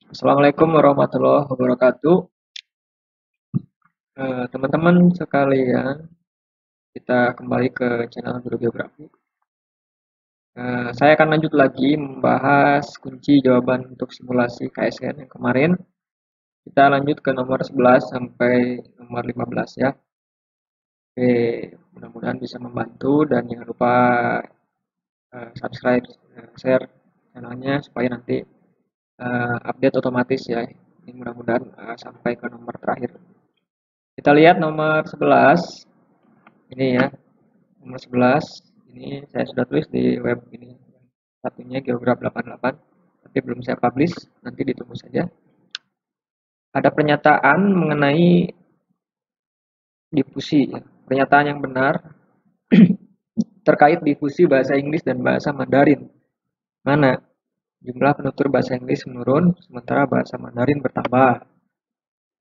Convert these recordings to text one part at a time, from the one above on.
Assalamualaikum warahmatullahi wabarakatuh. Teman-teman sekalian, kita kembali ke channel Guru Geografi. Saya akan lanjut lagi membahas kunci jawaban untuk simulasi KSN yang kemarin. Kita lanjut ke nomor 11 sampai nomor 15 ya. Oke, mudah-mudahan bisa membantu dan jangan lupa subscribe, share channelnya supaya nanti update otomatis ya. Ini mudah-mudahan sampai ke nomor terakhir. Kita lihat nomor 11 ini ya. Nomor 11 ini saya sudah tulis di web ini. Satunya Geograf 88, tapi belum saya publish, nanti ditunggu saja. Ada pernyataan mengenai difusi ya. Pernyataan yang benar terkait difusi bahasa Inggris dan bahasa Mandarin. Mana? Jumlah penutur bahasa Inggris menurun, sementara bahasa Mandarin bertambah.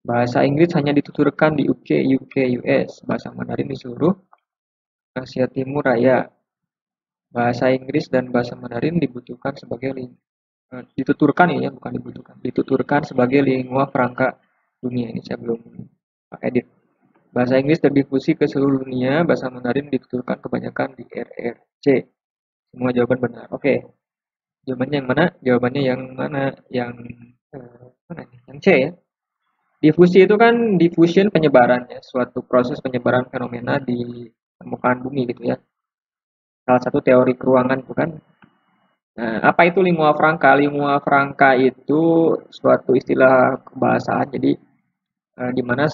Bahasa Inggris hanya dituturkan di UK, US. Bahasa Mandarin di seluruh Asia Timur Raya. Bahasa Inggris dan bahasa Mandarin dibutuhkan sebagai dituturkan ya, bukan dibutuhkan. Dituturkan sebagai lingua franca dunia. Ini saya belum edit. Bahasa Inggris terdifusi ke seluruh dunia, bahasa Mandarin dituturkan kebanyakan di RRC. Semua jawaban benar. Oke. Jawabannya yang mana? Jawabannya yang mana? Yang mana ini? Yang C ya. Difusi itu kan diffusion penyebarannya, suatu proses penyebaran fenomena di permukaan bumi gitu ya. Salah satu teori keruangan itu kan. Nah, apa itu lingua franca? Lingua franca itu suatu istilah kebahasaan. Jadi di mana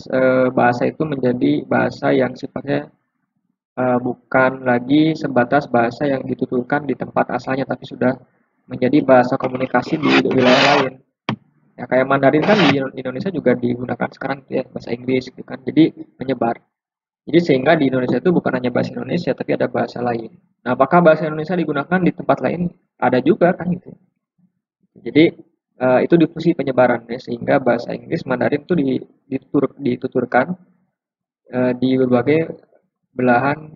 bahasa itu menjadi bahasa yang sifatnya bukan lagi sebatas bahasa yang dituturkan di tempat asalnya, tapi sudah menjadi bahasa komunikasi di wilayah lain. Ya kayak Mandarin kan di Indonesia juga digunakan sekarang gitu ya, bahasa Inggris gitu kan. Jadi menyebar. Jadi sehingga di Indonesia itu bukan hanya bahasa Indonesia, tapi ada bahasa lain. Nah, apakah bahasa Indonesia digunakan di tempat lain? Ada juga kan gitu. Jadi itu difusi penyebaran ya, sehingga bahasa Inggris Mandarin itu dituturkan di berbagai belahan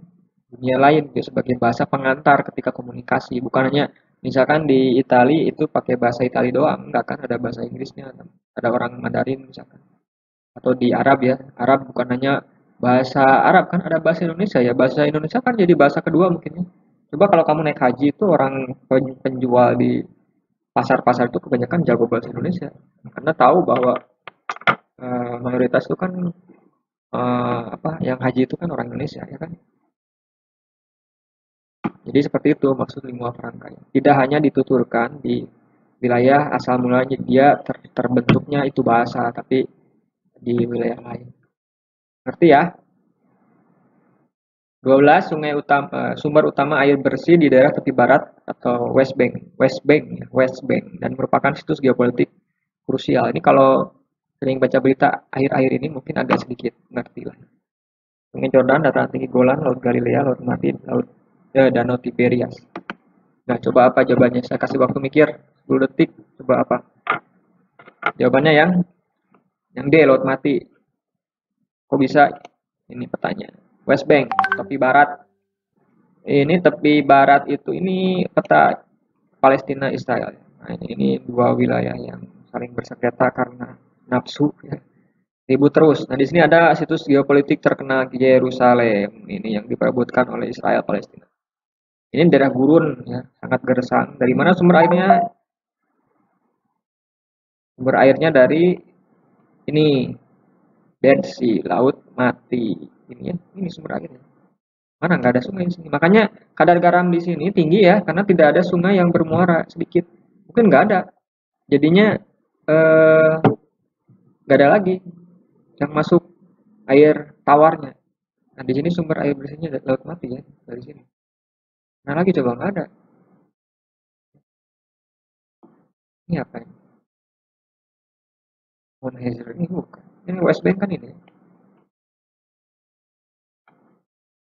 dunia lain gitu, sebagai bahasa pengantar ketika komunikasi. Bukan hanya misalkan di Italia itu pakai bahasa Italia doang, enggak kan ada bahasa Inggrisnya, ada orang Mandarin misalkan. Atau di Arab ya, Arab bukan hanya bahasa Arab kan ada bahasa Indonesia ya, bahasa Indonesia kan jadi bahasa kedua mungkin ya. Coba kalau kamu naik haji itu orang penjual di pasar-pasar itu kebanyakan jago bahasa Indonesia karena tahu bahwa mayoritas itu kan apa yang haji itu kan orang Indonesia ya kan. Jadi seperti itu maksud lingua franca. Tidak hanya dituturkan di wilayah asal mulanya dia terbentuknya itu bahasa, tapi di wilayah lain. Ngerti ya? 12 sungai utama, sumber utama air bersih di daerah tepi barat atau West Bank dan merupakan situs geopolitik krusial. Ini kalau sering baca berita akhir-akhir ini mungkin agak sedikit ngerti lah. Sungai Jordan, dataran tinggi Golan, Laut Galilea, Laut Mati, Danau Tiberias. Nah, coba apa jawabannya? Saya kasih waktu mikir 10 detik. Coba apa? Jawabannya yang D, Laut Mati. Kok bisa? Ini pertanyaan. West Bank, tepi barat. Ini tepi barat itu ini peta Palestina Israel. Nah, ini dua wilayah yang saling bersengketa karena nafsu ya. Ribut terus. Nah, di sini ada situs geopolitik terkenal Yerusalem. Ini yang diperebutkan oleh Israel Palestina. Ini daerah gurun ya, sangat gersang. Dari mana sumber airnya? Sumber airnya dari ini Dead Sea, Laut Mati. Ini ya, ini sumber airnya. Mana nggak ada sungai di sini. Makanya kadar garam di sini tinggi ya, karena tidak ada sungai yang bermuara sedikit. Mungkin nggak ada. Jadinya eh, nggak ada lagi yang masuk air tawarnya. Nah di sini sumber air bersihnya Laut Mati ya dari sini. Nah lagi coba nggak ada. Ini apa ini? Mount Hazer ini bukan. Ini West Bank kan ini.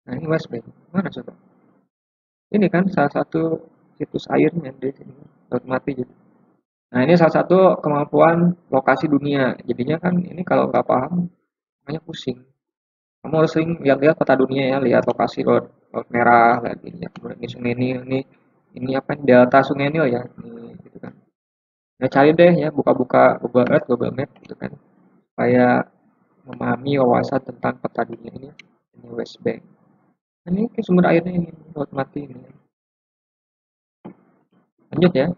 Nah ini West Bank. Mana coba? Ini kan salah satu situs airnya di sini. Laut Mati gitu. Nah, ini salah satu kemampuan lokasi dunia. Jadinya kan ini kalau nggak paham, makanya pusing. Kamu harus sering lihat-lihat peta dunia ya, lihat lokasi laut, laut merah, lagi ya, kemudian ini sungai Nil, ini apa delta sungai Nil ya, ini, gitu kan. Ya cari deh ya, buka-buka Google Earth, Google Map gitu kan, supaya memahami wawasan tentang peta dunia ini. Ini West Bank. Ini sumber airnya ini, Laut Mati ini. Lanjut ya.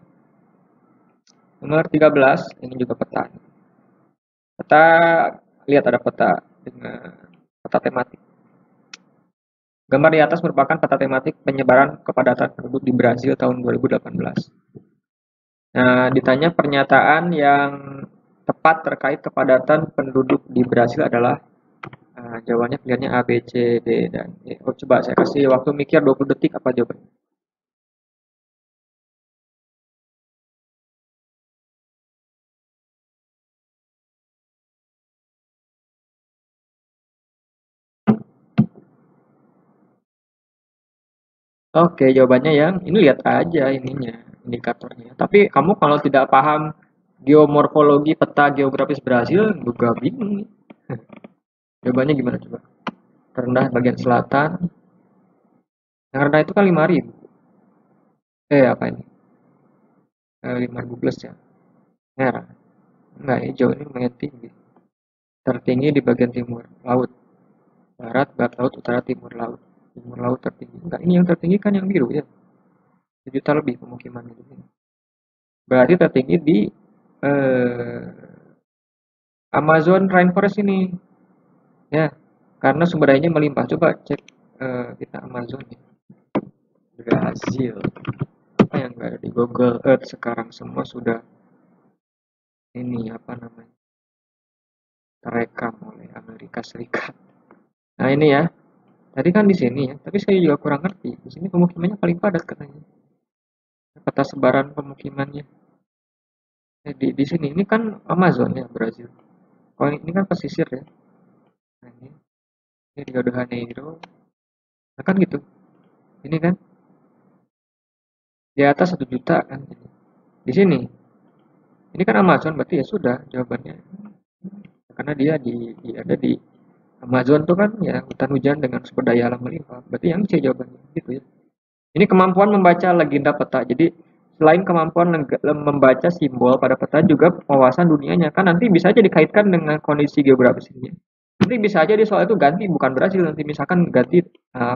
Nomor 13, ini juga peta. Peta, lihat ada peta dengan peta tematik. Gambar di atas merupakan peta tematik penyebaran kepadatan penduduk di Brasil tahun 2018. Nah, ditanya pernyataan yang tepat terkait kepadatan penduduk di Brasil adalah jawabannya pilihannya A, B, C, D, dan E. Oh, coba saya kasih waktu mikir 20 detik apa jawabannya. Oke, jawabannya yang ini lihat aja ininya, indikatornya. Tapi kamu kalau tidak paham geomorfologi peta geografis Brasil, juga bingung nih. Jawabannya gimana coba? Terendah bagian selatan. Yang rendah itu kan 5.000. Apa ini? 5.000 plus ya. Merah. Enggak, hijau ini lumayan tinggi. Tertinggi di bagian timur laut. Barat laut, utara timur laut. Timur laut tertinggi. Enggak, ini yang tertinggi kan yang biru ya. 1 juta lebih pemukimannya di sini. Berarti tertinggi di eh, Amazon Rainforest ini. Ya, karena sumber dayanya melimpah. Coba cek kita Amazon ya. Brazil. Apa yang enggak ada di Google Earth sekarang semua sudah ini apa namanya? Terekam oleh Amerika Serikat. Nah, ini ya. Tadi kan di sini ya, tapi saya juga kurang ngerti. Di sini pemukimannya paling padat katanya. Peta sebaran pemukimannya. Di sini ini kan Amazon ya, Brazil. Oh, ini kan pesisir ya. Nah, ini Rio de Janeiro. Nah, kan gitu. Ini kan di atas 1 juta kan. Di sini. Ini kan Amazon berarti ya sudah jawabannya. Karena dia ada di Amazon tuh kan ya hutan hujan dengan sumber daya alam melimpah. Berarti yang C jawabannya gitu ya. Ini kemampuan membaca legenda peta. Jadi selain kemampuan membaca simbol pada peta juga wawasan dunianya. Kan nanti bisa aja dikaitkan dengan kondisi geografis ini. Nanti bisa aja di soal itu ganti bukan Brasil, nanti misalkan ganti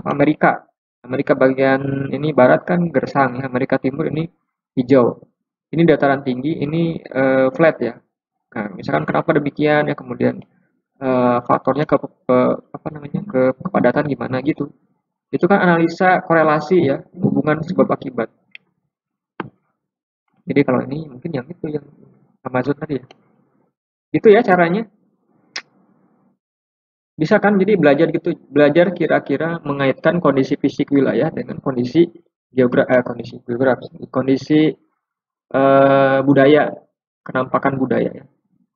Amerika. Amerika bagian ini barat kan gersang ya, Amerika Timur ini hijau. Ini dataran tinggi, ini flat ya. Nah, misalkan kenapa demikian ya, kemudian faktornya ke apa namanya ke kepadatan gimana gitu. Itu kan analisa korelasi ya, hubungan sebab akibat. Jadi kalau ini mungkin yang itu yang Amazon tadi ya. Itu ya caranya. Bisa kan jadi belajar gitu, belajar kira-kira mengaitkan kondisi fisik wilayah dengan kondisi geografis, kondisi budaya, kenampakan budaya ya,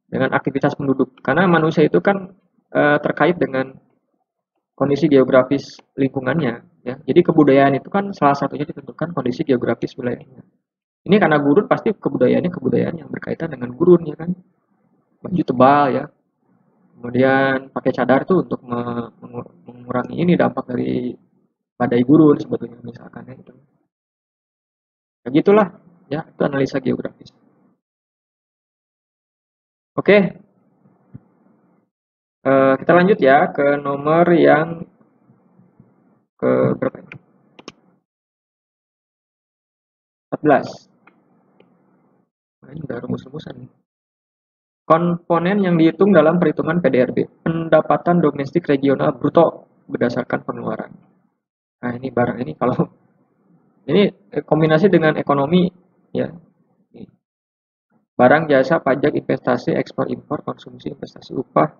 dengan aktivitas penduduk. Karena manusia itu kan terkait dengan kondisi geografis lingkungannya ya. Jadi kebudayaan itu kan salah satunya ditentukan kondisi geografis wilayahnya. Ini karena gurun pasti kebudayaannya kebudayaan yang berkaitan dengan gurun ya kan. Baju tebal ya. Kemudian pakai cadar tuh untuk mengurangi ini dampak dari badai gurun sebetulnya misalkan ya itu. Ya gitulah ya itu analisa geografis. Oke, kita lanjut ya ke nomor yang ke berapa ini? 14. Nah, ini udah rumus-rumusan nih. Komponen yang dihitung dalam perhitungan PDRB, pendapatan domestik regional bruto berdasarkan pengeluaran. Nah, ini barang ini kalau ini kombinasi dengan ekonomi ya. Barang, jasa, pajak, investasi, ekspor, impor, konsumsi, investasi, upah,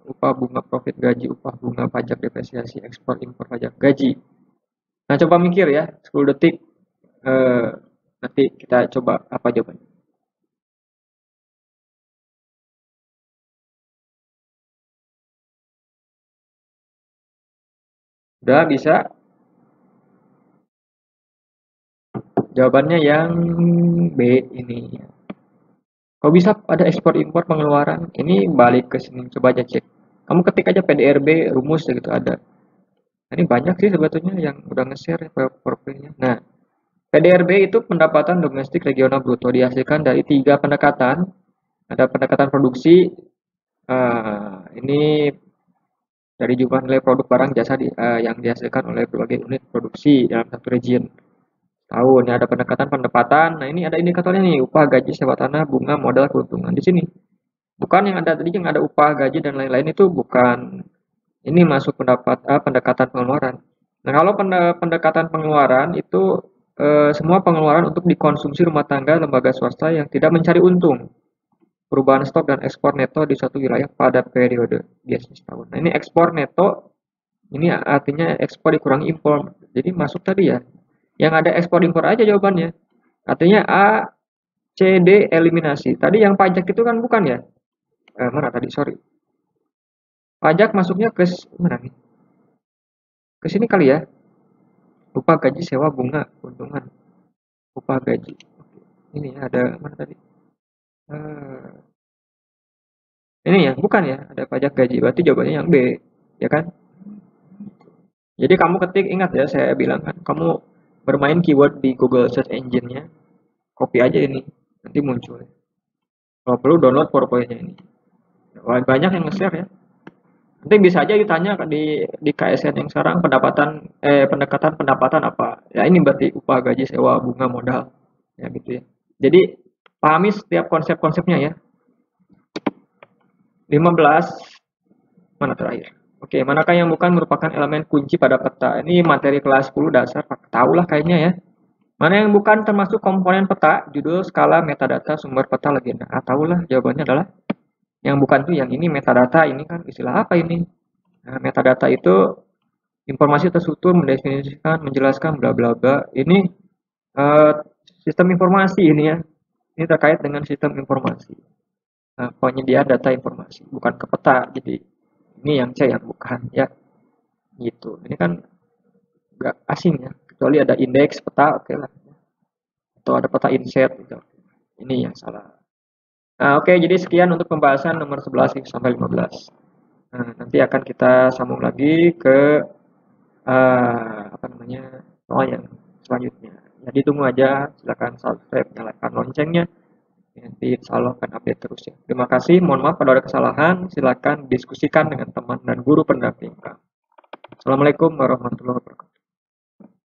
upah bunga, profit, gaji, upah bunga, pajak, depresiasi, ekspor, impor, pajak, gaji. Nah, coba mikir ya, 10 detik. eh, Nanti kita coba apa jawabannya. Udah bisa? Jawabannya yang B ini. Kok bisa ada ekspor impor pengeluaran? Ini balik ke sini, coba aja cek. Kamu ketik aja PDRB rumus gitu ada. Nah, ini banyak sih sebetulnya yang udah nge-share PowerPoint-nya. Nah, PDRB itu pendapatan domestik regional bruto dihasilkan dari 3 pendekatan. Ada pendekatan produksi, ini dari jumlah nilai produk barang jasa yang dihasilkan oleh berbagai unit produksi dalam satu region tahun. Ya, ada pendekatan pendapatan. Nah, ini ada indikatornya nih, upah, gaji, sewa tanah, bunga, modal, keuntungan. Di sini. Bukan yang ada tadi yang ada upah, gaji dan lain-lain itu bukan. Ini masuk pendekatan pengeluaran. Nah, kalau pendekatan pengeluaran itu semua pengeluaran untuk dikonsumsi rumah tangga lembaga swasta yang tidak mencari untung. Perubahan stok dan ekspor neto di suatu wilayah pada periode biasanya setahun. Nah, ini ekspor neto, ini artinya ekspor dikurangi impor. Jadi masuk tadi ya. Yang ada ekspor impor aja jawabannya. Artinya A, C, D eliminasi. Tadi yang pajak itu kan bukan ya? Mana tadi? Sorry. Pajak masuknya ke mana nih? Ke sini kali ya. Upah, gaji, sewa, bunga, keuntungan. Upah, gaji. Ini ya, ada mana tadi? Ini ya, bukan ya? Ada pajak gaji. Berarti jawabannya yang B, ya kan? Jadi kamu ketik, ingat ya saya bilang kan, kamu bermain keyword di Google Search Engine-nya, copy aja ini, nanti muncul. Kalau perlu download PowerPoint-nya ini. Banyak yang nge-share ya. Nanti bisa aja ditanya di KSN yang sekarang pendekatan pendapatan apa. Ya ini berarti upah, gaji, sewa, bunga, modal. Ya gitu ya. Jadi pahami setiap konsep-konsepnya ya. 15 mana terakhir? Oke, manakah yang bukan merupakan elemen kunci pada peta? Ini materi kelas 10 dasar, tahu lah kayaknya ya. Mana yang bukan termasuk komponen peta? Judul, skala, metadata, sumber peta, legenda. Tahu lah jawabannya adalah yang bukan tuh yang ini metadata, ini kan istilah apa ini? Nah, metadata itu informasi terstruktur, mendefinisikan, menjelaskan, bla bla bla. Ini uh, sistem informasi ini ya. Ini terkait dengan sistem informasi. Penyedia data informasi, bukan ke peta. Jadi ini yang C yang bukan ya. Gitu. Ini kan nggak asing ya. Kecuali ada indeks peta, oke lah. Atau ada peta inset gitu. Ini yang salah. Nah, oke, jadi sekian untuk pembahasan nomor 11 sampai 15. Nah, nanti akan kita sambung lagi ke apa namanya soal yang selanjutnya. Jadi tunggu aja, silakan subscribe, nyalakan loncengnya, nanti insya Allah akan update terus ya. Terima kasih, mohon maaf kalau ada kesalahan, silakan diskusikan dengan teman dan guru pendamping. Assalamualaikum warahmatullahi wabarakatuh.